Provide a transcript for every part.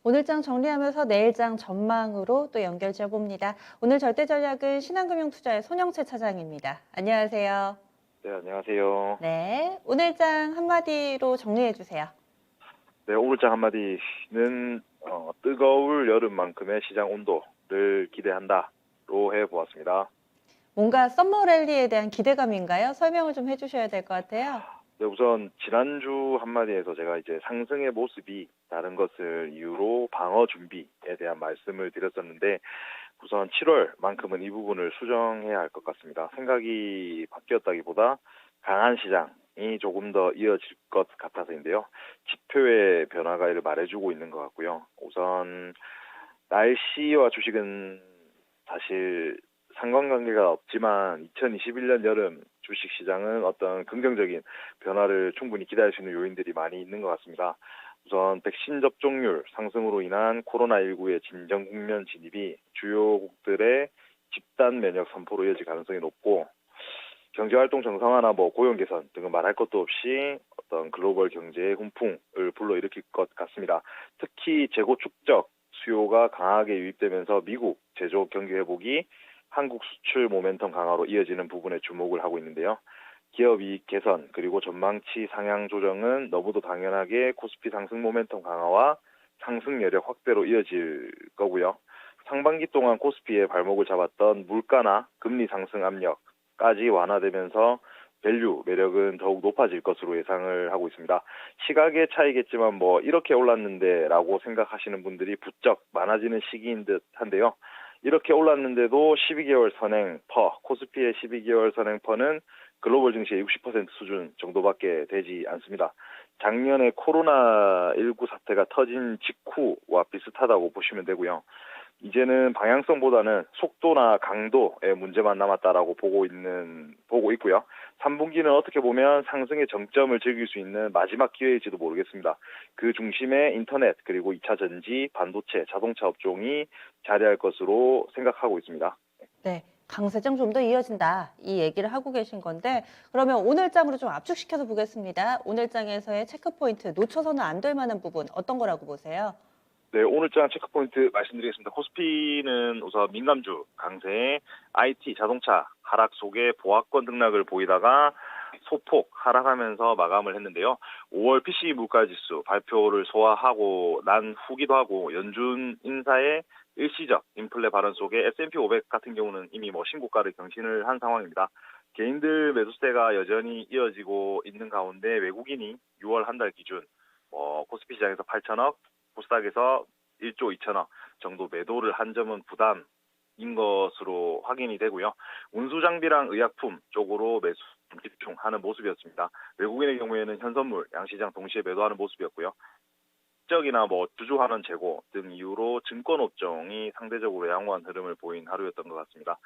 오늘 장 정리하면서 내일 장 전망으로 또 연결 지어봅니다. 오늘 절대 전략은 신한금융투자의 손영채 차장입니다. 안녕하세요. 네, 안녕하세요. 네, 오늘 장 한마디로 정리해 주세요. 네, 오늘장 한마디는 뜨거울 여름만큼의 시장 온도를 기대한다로 해보았습니다. 뭔가 썸머 랠리에 대한 기대감인가요? 설명을 좀 해주셔야 될 것 같아요. 네, 우선 지난주 한마디에서 제가 이제 상승의 모습이 다른 것을 이유로 방어 준비에 대한 말씀을 드렸었는데 우선 7월만큼은 이 부분을 수정해야 할 것 같습니다. 생각이 바뀌었다기보다 강한 시장이 조금 더 이어질 것 같아서인데요. 지표의 변화가 이를 말해주고 있는 것 같고요. 우선 날씨와 주식은 사실 상관관계가 없지만 2021년 여름 주식시장은 어떤 긍정적인 변화를 충분히 기대할 수 있는 요인들이 많이 있는 것 같습니다. 우선 백신 접종률 상승으로 인한 코로나19의 진정 국면 진입이 주요국들의 집단 면역 선포로 이어질 가능성이 높고 경제활동 정상화나 고용 개선 등은 말할 것도 없이 어떤 글로벌 경제의 훈풍을 불러일으킬 것 같습니다. 특히 재고 축적 수요가 강하게 유입되면서 미국 제조 경기 회복이 한국 수출 모멘텀 강화로 이어지는 부분에 주목을 하고 있는데요. 기업 이익 개선 그리고 전망치 상향 조정은 너무도 당연하게 코스피 상승 모멘텀 강화와 상승 여력 확대로 이어질 거고요. 상반기 동안 코스피의 발목을 잡았던 물가나 금리 상승 압력까지 완화되면서 밸류 매력은 더욱 높아질 것으로 예상을 하고 있습니다. 시각의 차이겠지만 이렇게 올랐는데 라고 생각하시는 분들이 부쩍 많아지는 시기인 듯 한데요. 이렇게 올랐는데도 12개월 선행 코스피의 12개월 선행 퍼는 글로벌 증시의 60% 수준 정도밖에 되지 않습니다. 작년에 코로나19 사태가 터진 직후와 비슷하다고 보시면 되고요. 이제는 방향성보다는 속도나 강도의 문제만 남았다라고 보고 있고요. 3분기는 어떻게 보면 상승의 정점을 즐길 수 있는 마지막 기회일지도 모르겠습니다. 그 중심에 인터넷 그리고 2차 전지, 반도체, 자동차 업종이 자리할 것으로 생각하고 있습니다. 네, 강세장 좀 더 이어진다. 이 얘기를 하고 계신 건데 그러면 오늘 장으로 좀 압축시켜서 보겠습니다. 오늘 장에서의 체크포인트 놓쳐서는 안 될 만한 부분 어떤 거라고 보세요? 네, 오늘장 체크포인트 말씀드리겠습니다. 코스피는 우선 민감주 강세에 IT, 자동차 하락 속에 보합권 등락을 보이다가 소폭 하락하면서 마감을 했는데요. 5월 PCE 물가지수 발표를 소화하고 난 후기도 하고 연준 인사의 일시적 인플레 발언 속에 S&P 500 같은 경우는 이미 신고가를 경신을 한 상황입니다. 개인들 매수세가 여전히 이어지고 있는 가운데 외국인이 6월 한 달 기준 코스피 시장에서 8천억, 코스닥에서 1조 2천억 정도 매도를 한 점은 부담인 것으로 확인이 되고요. 운수장비랑 의약품 쪽으로 매수 집중하는 모습이었습니다. 외국인의 경우에는 현선물, 양시장 동시에 매도하는 모습이었고요. 적이나 주주환원 재고 등 이유로 증권업종이 상대적으로 양호한 흐름을 보인 하루였던 것 같습니다.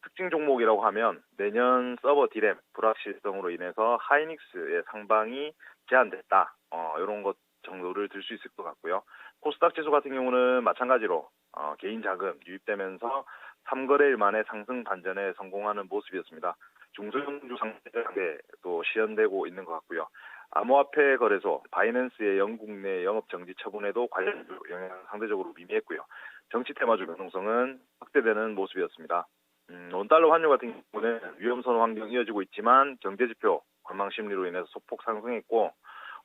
특징 종목이라고 하면 내년 서버 디램 불확실성으로 인해서 하이닉스의 상방이 제한됐다. 이런 것 정도를 들 수 있을 것 같고요. 코스닥 지수 같은 경우는 마찬가지로 개인 자금 유입되면서 3거래일 만에 상승 반전에 성공하는 모습이었습니다. 중소형주 상대도 시연되고 있는 것 같고요. 암호화폐 거래소 바이낸스의 영국 내 영업 정지 처분에도 관련 영향 상대적으로 미미했고요. 정치 테마주 변동성은 확대되는 모습이었습니다. 원달러 환율 같은 경우는 위험선 환경 이어지고 있지만 경제지표 관망 심리로 인해서 소폭 상승했고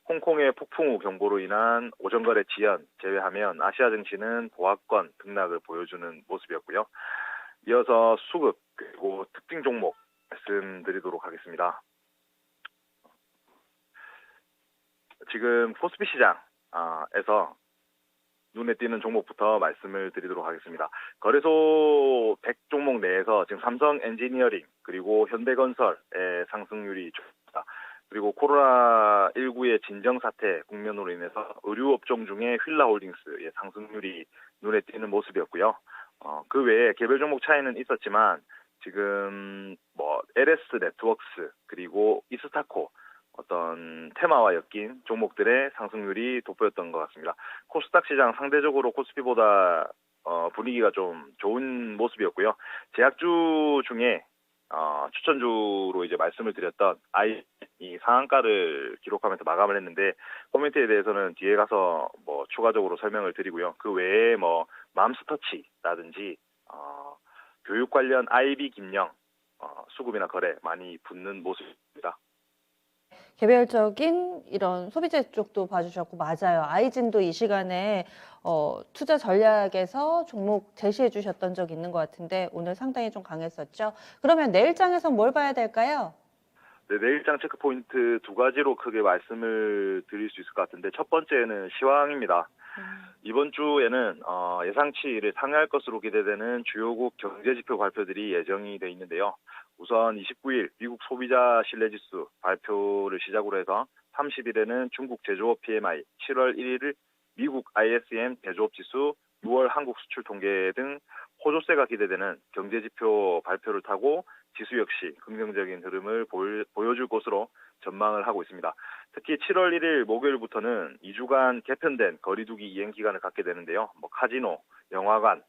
홍콩의 폭풍 우 경보로 인한 오전거래 지연 제외하면 아시아 증시는 보합권 등락을 보여주는 모습이었고요. 이어서 수급 그리고 특징 종목 말씀드리도록 하겠습니다. 지금 코스피 시장에서 눈에 띄는 종목부터 말씀을 드리도록 하겠습니다. 거래소 100종목 내에서 지금 삼성 엔지니어링 그리고 현대건설의 상승률이 좋습니다. 그리고 코로나19의 진정사태 국면으로 인해서 의류업종 중에 휠라홀딩스의 상승률이 눈에 띄는 모습이었고요. 그 외에 개별 종목 차이는 있었지만 지금 LS 네트워크스 그리고 이스타코 어떤 테마와 엮인 종목들의 상승률이 돋보였던 것 같습니다. 코스닥 시장 상대적으로 코스피보다 분위기가 좀 좋은 모습이었고요. 제약주 중에 추천주로 이제 말씀을 드렸던 이 상한가를 기록하면서 마감을 했는데 코멘트에 대해서는 뒤에 가서 추가적으로 설명을 드리고요. 그 외에 뭐 맘스터치라든지 교육 관련 IB 김령, 수급이나 거래 많이 붙는 모습입니다. 개별적인 이런 소비재 쪽도 봐주셨고, 맞아요. 아이진도 이 시간에 투자 전략에서 종목 제시해 주셨던 적이 있는 것 같은데 오늘 상당히 좀 강했었죠. 그러면 내일장에서 뭘 봐야 될까요? 네, 내일장 체크 포인트 두 가지로 크게 말씀을 드릴 수 있을 것 같은데 첫 번째는 시황입니다. 이번 주에는 예상치를 상회할 것으로 기대되는 주요국 경제지표 발표들이 예정이 돼 있는데요. 우선 29일 미국 소비자 신뢰지수 발표를 시작으로 해서 30일에는 중국 제조업 PMI, 7월 1일 미국 ISM 제조업 지수, 6월 한국 수출 통계 등 호조세가 기대되는 경제지표 발표를 타고 지수 역시 긍정적인 흐름을 보여줄 것으로 전망을 하고 있습니다. 특히 7월 1일 목요일부터는 2주간 개편된 거리두기 이행 기간을 갖게 되는데요. 뭐 카지노, 영화관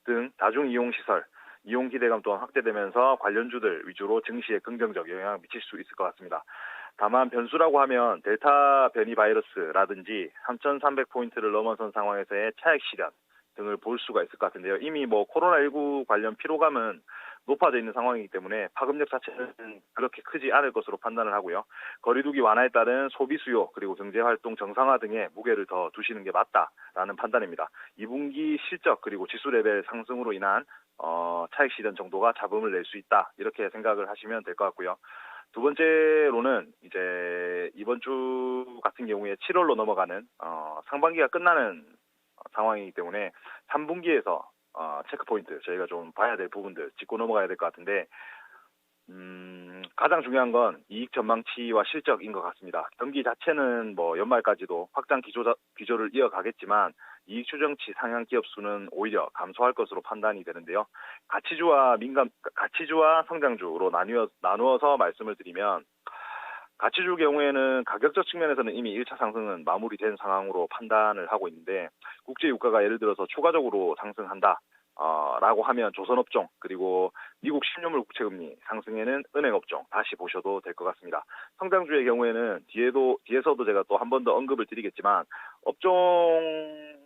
등 다중이용시설, 이용 기대감 또한 확대되면서 관련주들 위주로 증시에 긍정적 영향을 미칠 수 있을 것 같습니다. 다만 변수라고 하면 델타 변이 바이러스라든지 3,300포인트를 넘어선 상황에서의 차익 실현 등을 볼 수가 있을 것 같은데요. 이미 뭐 코로나19 관련 피로감은 높아져 있는 상황이기 때문에 파급력 자체는 그렇게 크지 않을 것으로 판단을 하고요. 거리두기 완화에 따른 소비 수요 그리고 경제활동 정상화 등에 무게를 더 두시는 게 맞다라는 판단입니다. 2분기 실적 그리고 지수 레벨 상승으로 인한 차익 실현 정도가 잡음을 낼 수 있다 이렇게 생각을 하시면 될 것 같고요. 두 번째로는 이제 이번 주 같은 경우에 7월로 넘어가는 상반기가 끝나는 상황이기 때문에 3분기에서 체크 포인트 저희가 좀 봐야 될 부분들 짚고 넘어가야 될 것 같은데 가장 중요한 건 이익 전망치와 실적인 것 같습니다. 경기 자체는 뭐 연말까지도 확장 기조를 이어가겠지만 이익 추정치 상향 기업 수는 오히려 감소할 것으로 판단이 되는데요. 가치주와 성장주로 나누어서 말씀을 드리면 가치주 경우에는 가격적 측면에서는 이미 1차 상승은 마무리된 상황으로 판단을 하고 있는데 국제 유가가 예를 들어서 추가적으로 상승한다. 라고 하면 조선업종 그리고 미국 10년물 국채금리 상승에는 은행업종 다시 보셔도 될 것 같습니다. 성장주의 경우에는 뒤에서도 제가 또 한 번 더 언급을 드리겠지만 업종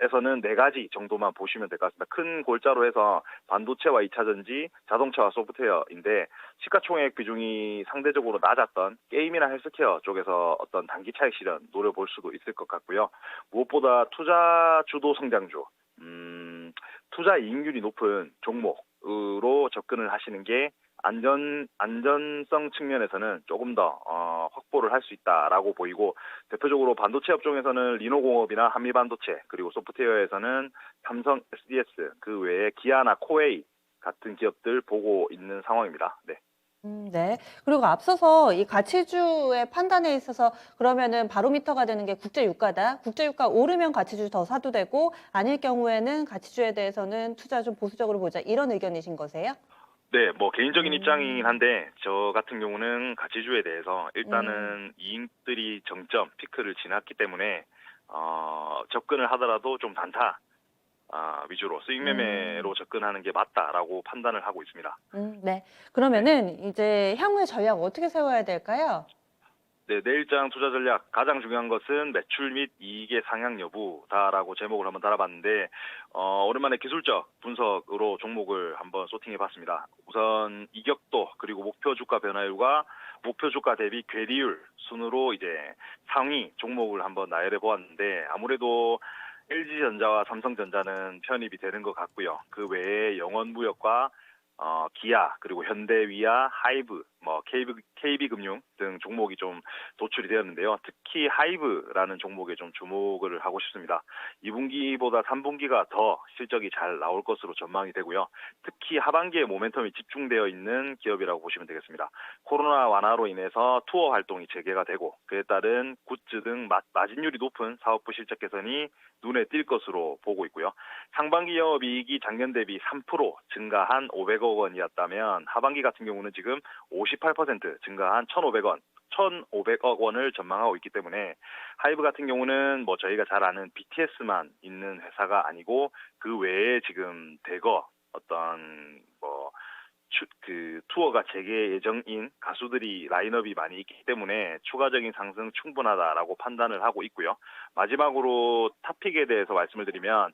에서는 네 가지 정도만 보시면 될 것 같습니다. 큰 골자로 해서 반도체와 2차전지, 자동차와 소프트웨어인데 시가총액 비중이 상대적으로 낮았던 게임이나 헬스케어 쪽에서 어떤 단기 차익 실현 노려볼 수도 있을 것 같고요. 무엇보다 투자 주도 성장주, 투자 이익률이 높은 종목으로 접근을 하시는 게 안전성 측면에서는 조금 더 확보를 할 수 있다라고 보이고 대표적으로 반도체 업종에서는 리노공업이나 한미반도체 그리고 소프트웨어에서는 삼성 SDS 그 외에 기아나 코웨이 같은 기업들 보고 있는 상황입니다. 네. 네. 그리고 앞서서 이 가치주의 판단에 있어서 그러면은 바로미터가 되는 게 국제 유가다. 국제 유가 오르면 가치주 더 사도 되고 아닐 경우에는 가치주에 대해서는 투자 좀 보수적으로 보자. 이런 의견이신 거세요? 네, 뭐 개인적인 입장이긴 음, 한데 저 같은 경우는 가치주에 대해서 음, 일단은 이익들이 정점 피크를 지났기 때문에 접근을 하더라도 좀 단타 위주로 수익 매매로 음, 접근하는 게 맞다라고 판단을 하고 있습니다. 네. 네. 그러면은 이제 향후의 전략 어떻게 세워야 될까요? 네, 내일장 투자 전략 가장 중요한 것은 매출 및 이익의 상향 여부다라고 제목을 한번 달아봤는데 오랜만에 기술적 분석으로 종목을 한번 소팅해봤습니다. 우선 이격도 그리고 목표 주가 변화율과 목표 주가 대비 괴리율 순으로 이제 상위 종목을 한번 나열해 보았는데 아무래도 LG전자와 삼성전자는 편입이 되는 것 같고요. 그 외에 영원무역과 기아 그리고 현대위아, 하이브, 뭐 KB금융 등 종목이 좀 도출이 되었는데요. 특히 하이브라는 종목에 좀 주목을 하고 싶습니다. 2분기보다 3분기가 더 실적이 잘 나올 것으로 전망이 되고요. 특히 하반기에 모멘텀이 집중되어 있는 기업이라고 보시면 되겠습니다. 코로나 완화로 인해서 투어 활동이 재개가 되고 그에 따른 굿즈 등 마진율이 높은 사업부 실적 개선이 눈에 띌 것으로 보고 있고요. 상반기 영업이익이 작년 대비 3% 증가한 500억 원이었다면 하반기 같은 경우는 지금 58% 증가한 1,500억 원을 전망하고 있기 때문에 하이브 같은 경우는 뭐 저희가 잘 아는 BTS만 있는 회사가 아니고 그 외에 지금 대거 어떤 뭐 그 투어가 재개 예정인 가수들이 라인업이 많이 있기 때문에 추가적인 상승 충분하다라고 판단을 하고 있고요. 마지막으로 탑픽에 대해서 말씀을 드리면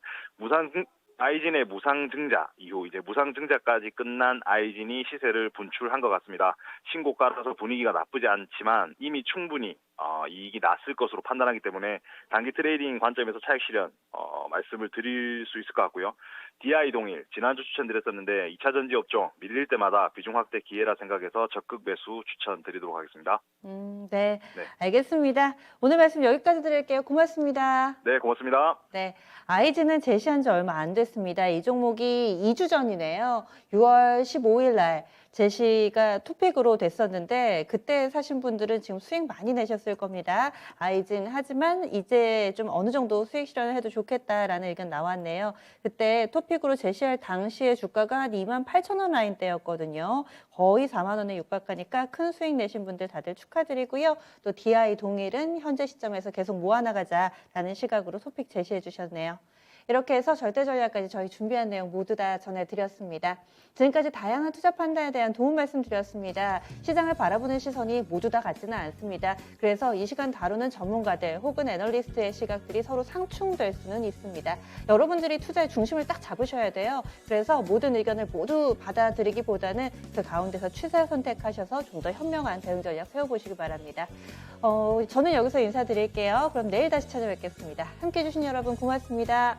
아이진의 무상 증자 이후 이제 무상 증자까지 끝난 아이진이 시세를 분출한 것 같습니다. 신고가라서 분위기가 나쁘지 않지만 이미 충분히 이익이 났을 것으로 판단하기 때문에 단기 트레이딩 관점에서 차익 실현 말씀을 드릴 수 있을 것 같고요. DI 동일 지난주 추천드렸었는데 2차 전지 업종 밀릴 때마다 비중 확대 기회라 생각해서 적극 매수 추천드리도록 하겠습니다. 네, 네. 알겠습니다. 오늘 말씀 여기까지 드릴게요. 고맙습니다. 네, 고맙습니다. 네, 아이즈는 제시한 지 얼마 안 됐습니다. 이 종목이 2주 전이네요. 6월 15일 날 제시가 투픽으로 됐었는데 그때 사신 분들은 지금 수익 많이 내셨을 겁니다. 아이진 하지만 이제 좀 어느 정도 수익 실현을 해도 좋겠다라는 의견 나왔네요. 그때 토픽으로 제시할 당시의 주가가 한 28,000원 라인대였거든요. 거의 4만 원에 육박하니까 큰 수익 내신 분들 다들 축하드리고요. 또 DI 동일은 현재 시점에서 계속 모아나가자라는 시각으로 토픽 제시해 주셨네요. 이렇게 해서 절대 전략까지 저희 준비한 내용 모두 다 전해드렸습니다. 지금까지 다양한 투자 판단에 대한 도움 말씀드렸습니다. 시장을 바라보는 시선이 모두 다 같지는 않습니다. 그래서 이 시간 다루는 전문가들 혹은 애널리스트의 시각들이 서로 상충될 수는 있습니다. 여러분들이 투자의 중심을 딱 잡으셔야 돼요. 그래서 모든 의견을 모두 받아들이기보다는 그 가운데서 취사 선택하셔서 좀 더 현명한 대응 전략 세워보시기 바랍니다. 저는 여기서 인사드릴게요. 그럼 내일 다시 찾아뵙겠습니다. 함께해 주신 여러분 고맙습니다.